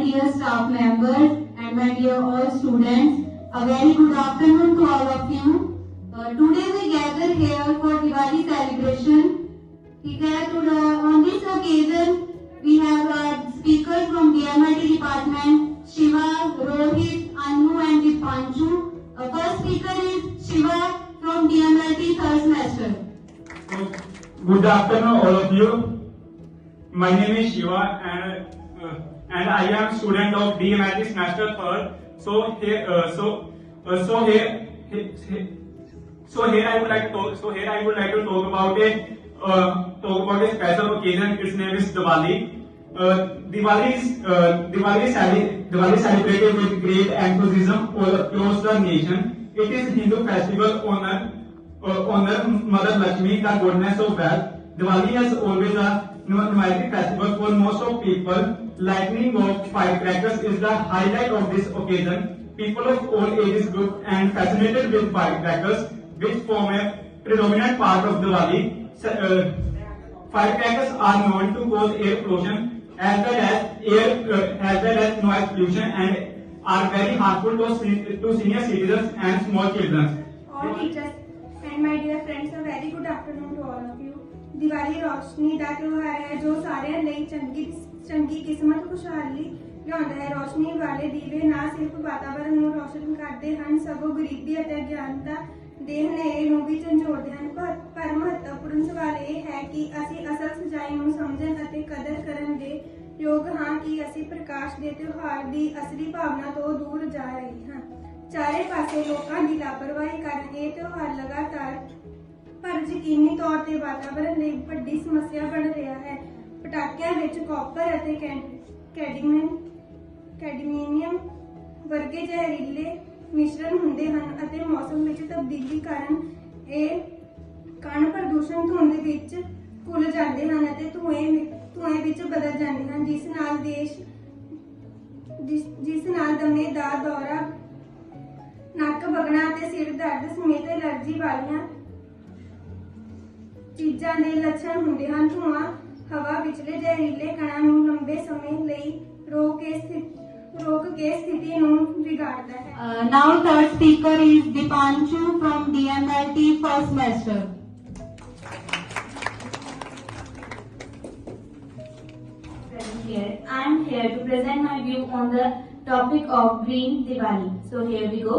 dear staff members and my dear all students, a very good afternoon to all of you. Today we gather here for Diwali celebration. On this occasion, we have speakers from DMLT department, Shiva, Rohit, Anu and Dipanshu. First speaker is Shiva from DMLT third semester. Good afternoon all of you. My name is Shiva and I am student of DMLT semester 3rd. So here I would like to talk about a special occasion. Its name is Diwali. Diwali is celebrated with great enthusiasm across the nation. It is Hindu festival honor Mother Lakshmi, the goddess of wealth. Diwali is always a numeric festival for most of people. Lighting of firecrackers is the highlight of this occasion. People of all ages groups and fascinated with firecrackers, which form a predominant part of Diwali. Firecrackers are known to cause air pollution as well as noise pollution and are very harmful to senior citizens and small children. All teachers and my dear friends, a very good afternoon to all of you. Diwali ਰੋਸ਼ਨੀ ਦਾ ਤਿਉਹਾਰ ਹੈ ਜੋ ਸਾਰਿਆਂ ਲਈ ਚੰਗੀ ਕਿਸਮਤ ਖੁਸ਼ਹਾਲੀ ਲਿਆਉਂਦਾ ਹੈ। ਰੋਸ਼ਨੀ ਵਾਲੇ ਦੀਵੇ ਨਾ ਸਿਰਫ ਵਾਤਾਵਰਣ ਨੂੰ ਰੋਸ਼ਨ ਕਰਦੇ ਹਨ ਸਗੋਂ ਗਰੀਬੀ ਅਤੇ ਅਗਿਆਨਤਾ ਦੇ ਹਨੇਰੇ ਨੂੰ ਵੀ ਝੰਜੋੜਦੇ ਹਨ। ਪਰ ਮਹੱਤਵਪੂਰਨ ਸਵਾਲ ਇਹ ਹੈ ਕਿ ਅਸੀਂ ਅਸਲ ਸੱਚਾਈ ਨੂੰ ਸਮਝਣ ਅਤੇ ਕਦਰ ਕਰਨ ਦੇ ਯੋਗ ਹਾਂ ਕਿ ਅਸੀਂ ਪ੍ਰਕਾਸ਼ ਦੇ ਤਿਉਹਾਰ ਦੀ ਅਸਲੀ ਭਾਵਨਾ ਤੋਂ ਦੂਰ ਜਾ ਰਹੇ ਹਾਂ। ਚਾਰੇ ਪਾਸੇ ਲੋਕਾਂ ਦੀ ਲਾਪਰਵਾਹੀ ਕਾਰਨ ਇਹ ਤਿਉਹਾਰ ਲਗਾਤਾਰ ਪਰ ਯਕੀਨੀ ਤੌਰ ਤੇ ਵਾਤਾਵਰਣ ਲਈ ਵੱਡੀ ਸਮੱਸਿਆ ਬਣ ਰਿਹਾ ਹੈ। ਪਟਾਕਿਆਂ ਵਿੱਚ ਕਾਪਰ ਅਤੇ ਕੈਡਮੀਨੀਅਮ ਵਰਗੇ ਜ਼ਹਿਰੀਲੇ ਮਿਸ਼ਰਣ ਹੁੰਦੇ ਹਨ ਅਤੇ ਮੌਸਮ ਵਿੱਚ ਤਬਦੀਲੀ ਕਾਰਨ ਇਹ ਕਣ ਪ੍ਰਦੂਸ਼ਣ ਧੁੰਦ ਵਿੱਚ ਘੁਲ ਜਾਂਦੇ ਹਨ ਅਤੇ ਧੂਏ ਵਿੱਚ ਬਦਲ ਜਾਂਦੇ ਹਨ ਜਿਸ ਨਾਲ ਦਮੇ ਦਾ ਦੌਰਾ, ਨੱਕ ਵਗਣਾ ਅਤੇ ਸਿਰ ਦਰਦ ਸਮੇਤ ਐਲਰਜੀ ਵਾਲੀਆਂ ਚੀਜ਼ਾਂ ਦੇ ਲੱਛਣ ਹੁੰਦੇ ਹਨ। ਧੂਆਂ ਹਵਾ ਵਿਚਲੇ ਜ਼ਹਿਰੀਲੇ ਕਣਾਂ ਨੂੰ ਲੰਬੇ ਸਮੇਂ ਲਈ ਰੋਕ ਕੇ ਸਥਿਤੀ ਨੂੰ ਵਿਗਾੜਦਾ ਹੈ। Now third speaker is Dipanshu from DMLT first semester. I am here to present my view on the topic of Green Diwali. So here we go.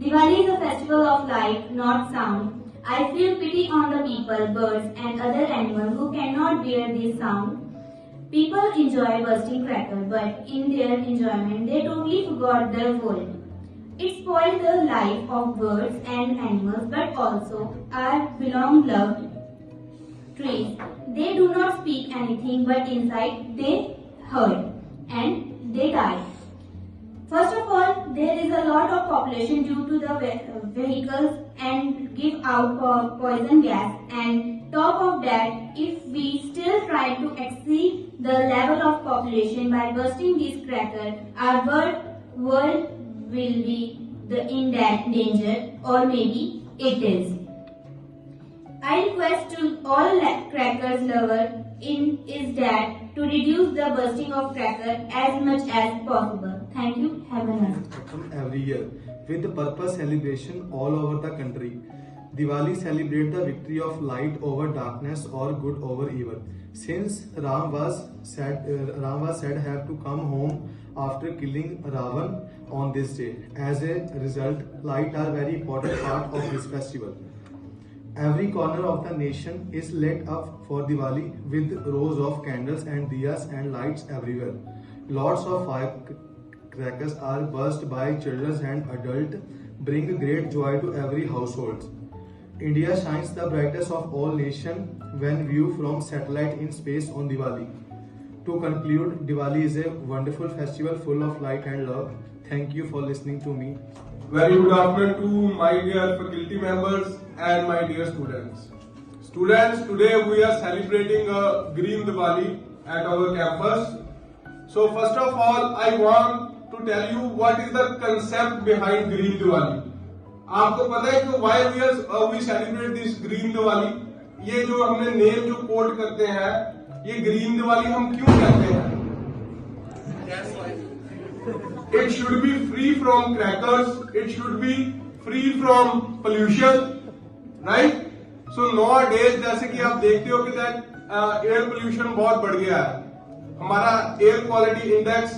Diwali is a festival of light, not sound. I feel pity on the people, birds and other animals who cannot bear this sound. People enjoy bursting crackers, but in their enjoyment they totally forgot the world. It spoiled the life of birds and animals, but also our belong loved trees. They do not speak anything, but inside they hurt and they die. First of all, there is a lot of population due to the vehicles and give out poison gas, and top of that, if we still try to exceed the level of population by bursting these crackers, our world will be in danger, or maybe it is. I request to all crackers lovers is that to reduce the bursting of crackers as much as possible. Thank you. Have a nice day. Every year with the purpose celebration all over the country. Diwali celebrates the victory of light over darkness or good over evil. Since Ram was said have to come home after killing Ravan on this day. As a result, light are very important part of this festival. Every corner of the nation is lit up for Diwali with rows of candles and diyas and lights everywhere. Lots of firecrackers are burst by children and adults, bring great joy to every household. India shines the brightest of all nations when viewed from satellite in space on Diwali. To conclude, Diwali is a wonderful festival full of light and love. Thank you for listening to me. Very good afternoon to my dear faculty members and my dear students. Students, today we are celebrating a Green Diwali at our campus. So first of all, I want to tell you what is the concept behind Green Diwali. आपको पता है कि why we celebrate this Green Diwali? ये जो हमने name जो code करते हैं, ये ग्रीन दिवाली हम क्यों कहते हैं? It should be free from crackers. It should be free from pollution, right? So nowadays जैसे कि आप देखते हो कि एयर पोल्यूशन बहुत बढ़ गया है. हमारा एयर क्वालिटी इंडेक्स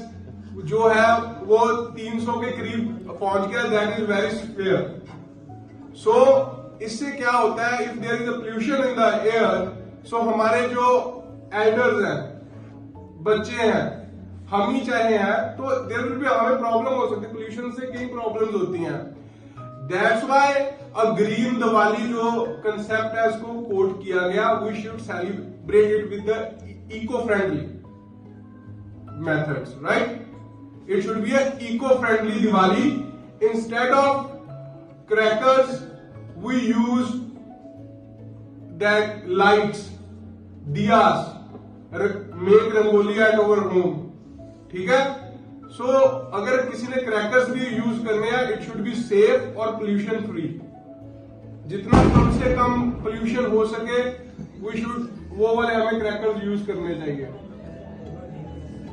जो है वो 300 के करीब पहुंच गया. That is very fair. So इससे क्या होता है, if there is a pollution in the air, so हमारे जो एल्डर्स हैं, बच्चे हैं, हम ही चाहे हैं, तो देयर विल बी हमें प्रॉब्लम हो सकती है. पोल्यूशन से कई प्रॉब्लम्स होती हैं. That's why a green Diwali जो कंसेप्ट है उसको कोट किया गया. We should celebrate it with the eco friendly methods, right? It should be an eco-friendly Diwali. Instead of crackers, we use that lights, diyas, make rangoli at our home. ठीक है? So अगर किसी ने crackers भी use करने हैं, it should be safe और pollution free. जितना कम से कम pollution हो सके, we should वो वाले हमें क्रैकर्स यूज करने चाहिए.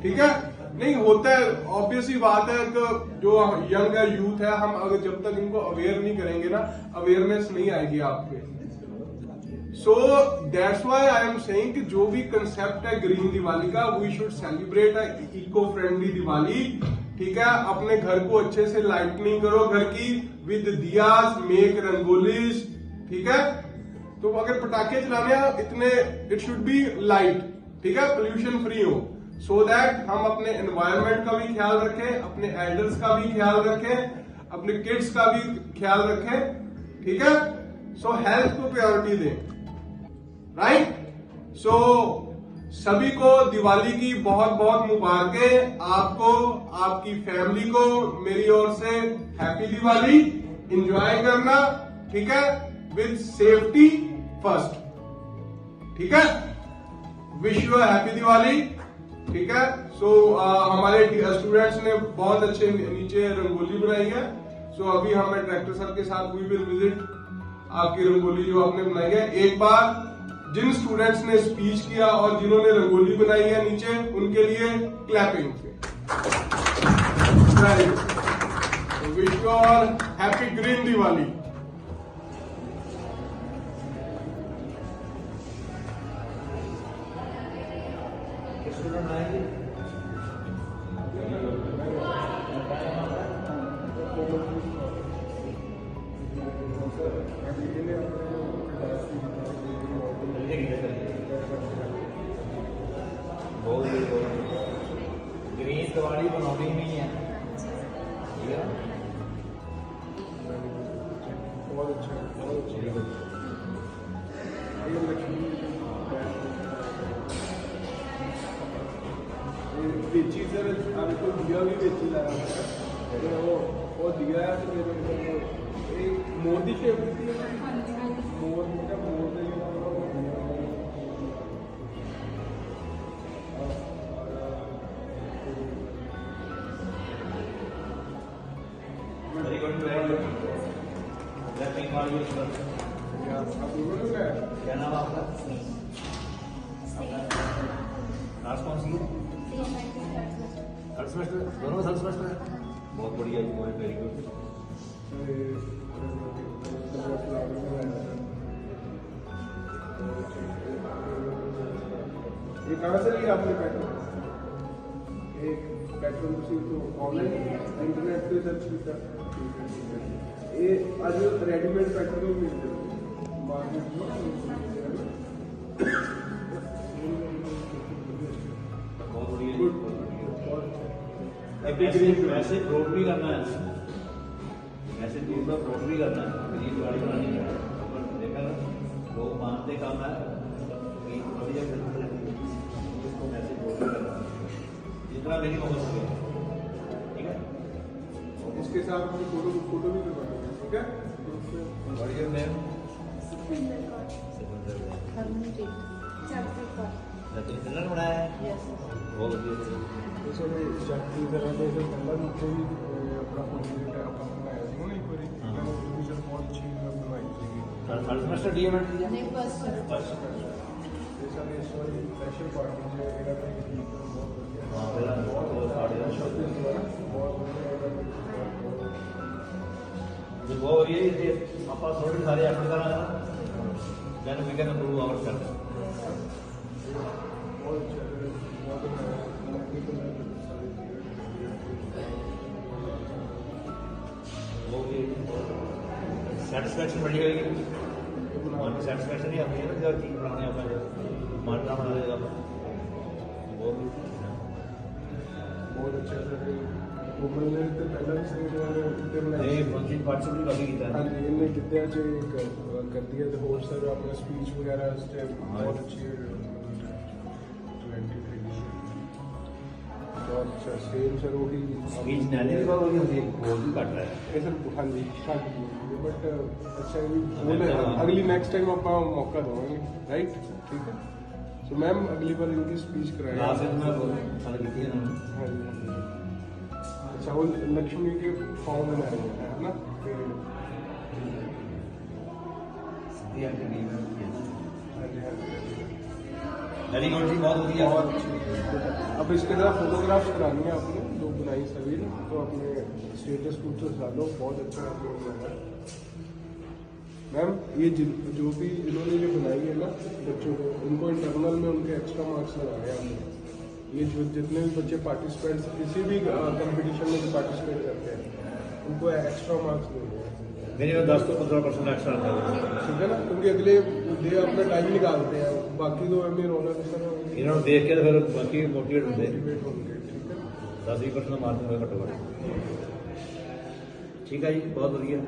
ठीक है? नहीं होता है, ऑब्वियसली बात है कि जो यंग है, यूथ है, हम अगर जब तक इनको अवेयर नहीं करेंगे ना, अवेयरनेस नहीं आएगी आपके. So that's why I am saying कि जो भी कंसेप्ट है ग्रीन दिवाली का, we should celebrate eco friendly Diwali. ठीक है? अपने घर को अच्छे से लाइटनिंग करो घर की विद दियास, मेक रंगोलीज. ठीक है? तो अगर पटाखे चलाने हैं इतने, इट शुड बी लाइट. ठीक है? पोल्यूशन फ्री हो, सो दैट हम अपने एनवायरमेंट का भी ख्याल रखें, अपने एल्डर्स का भी ख्याल रखें, अपने किड्स का भी ख्याल रखें. ठीक है? सो हेल्थ को प्रायोरिटी दें. राइट? सो सभी को दिवाली की बहुत बहुत मुबारकें. आपको, आपकी फैमिली को मेरी ओर से हैप्पी दिवाली. एंजॉय करना. ठीक है? With safety first. ठीक है? Wish you happy Diwali. ठीक है? सो हमारे स्टूडेंट्स ने बहुत अच्छे नीचे रंगोली बनाई है. सो अभी हम डायरेक्टर सर के साथ वी विल विजिट आपकी रंगोली जो आपने बनाई है. एक बार जिन स्टूडेंट्स ने स्पीच किया और जिन्होंने रंगोली बनाई है नीचे, उनके लिए clapping. Wish you all happy green Diwali. Green Diwali बनानी नहीं है. बहुत अच्छा, बहुत अच्छा. बेची सर, अभी तो दिया भी बेची ला रहा है. वो दिया है तो मेरे एक मोदी शेप होती है, मोर का मोर ने वेरी गुड, वेरी गुड. क्या नाम आपका? क्लास कौन सी है? Third semester. दोनों थर्ड सेमेस्टर है. बहुत बढ़िया, वेरी गुड. ये कहाँ से लिया आपने पैटर्न? एक पैटर्न तो ऑनलाइन इंटरनेट पे सर्च किया. ये आज रेडीमेड पैटर्न भी मिलते हैं मार्केट में. बहुत बढ़िया. वैसे प्रोट भी करना है, वैसे दूर का प्रोट भी करना है. ग्रीन दिवाली बनानी है, देखा ना, लोग मानते काम है. इसको वैसे प्रोट भी करना है जितना मेरी हो सके. ठीक है? इसके साथ अपनी फोटो भी करवाना है. ठीक है? बढ़िया मैम. चिल्ड्रन बनाया है. बहुत बढ़िया. की तरह से पहला नीचे भी अपना अपना बनाया था ना एक बार. बहुत अच्छी बनवाई थी. थर्ड सेमेस्टर डीएमएड दिया नहीं, फर्स्ट. स्पेशल पार्टी जो हाँ, बहुत जो बहुत हो रही है ये आप थोड़े सारे एफर्ट करा then we can improve our self वो भी सैटिस्फैक्शन बढ़ी होगी मन की सैटिस्फैक्शन नहीं आती है ना जब चीज बनाने आप मन ना बना देगा वो भी बहुत अच्छा सर ਉਮਰ ਨੇ ਤੇ ਪਹਿਲਾਂ ਵੀ ਸਟੇਜ ਵਾਲੇ ਉੱਤੇ ਬਣਾਏ ਇਹ ਫੰਕਸ਼ਨ ਪਾਰਟਿਸਿਪੇਟ ਕਾਫੀ ਕੀਤਾ ਹੈ ਹਾਂਜੀ ਇਹਨੇ ਕਿਤੇ ਚ ਕਰਦੀ ਹੈ ਤੇ ਹੋਰ ਸਰ ਆਪਣਾ ਸਪੀਚ ਵਗੈਰਾ ਸਟੇਜ ਬਹੁਤ ਅੱਛੀ ਹੈ 23 ਬਹੁਤ ਅੱਛਾ ਸੇਮ ਸਰ ਉਹੀ ਸਪੀਚ ਨੈਣੇ ਦੀ ਬਾਤ ਹੋਈ ਹੈ ਹੋਰ ਵੀ ਘੱਟ ਹੈ ਇਹ ਸਰ ਹਾਂਜੀ ਘੱਟ ਬਟ ਅੱਛਾ ਵੀ ਅਗਲੀ ਨੈਕਸਟ ਟਾਈਮ ਆਪਾਂ ਮੌਕਾ ਦਵਾਂਗੇ ਰਾਈਟ ਠੀਕ ਹੈ ਸੋ ਮੈਮ ਅਗਲੀ ਵਾਰ ਇਨकी स्पीच कराएंगे क्लास में मैं साल की थी ना हाँ जी अच्छा वो लक्ष्मी के फॉर्म में आए हैं है ना सिद्धि आंटी ने हाँ जी हाँ जी वेरी गुड जी बहुत बढ़िया बहुत अच्छी अब इसके साथ फोटोग्राफ्स करानी है आपने जो बनाई सभी तो अपने स्टेटस कुछ डालो बहुत अच्छा आपने बनाया मैम ये जो भी जिन्होंने ये बनाई है ना बच्चों को उनको इंटरनल में उनके एक्स्ट्रा मार्क्स लगाए हैं हमने ये जो जितने भी बच्चे पार्टिसिपेंट्स किसी भी कंपटीशन में पार्टिसिपेट करते हैं उनको एक्स्ट्रा मार्क्स देंगे मेरे में 10 to 15% एक्स्ट्रा आता है ठीक है ना क्योंकि अगले डे अपना टाइम निकालते हैं बाकी तो हमें रौनक सर इन्होंने देख के फिर बाकी मोटिवेट होते हैं मोटिवेट होंगे ठीक है 10-20% मार्क होगा घट्टो घट्ट ठीक है जी बहुत बढ़िया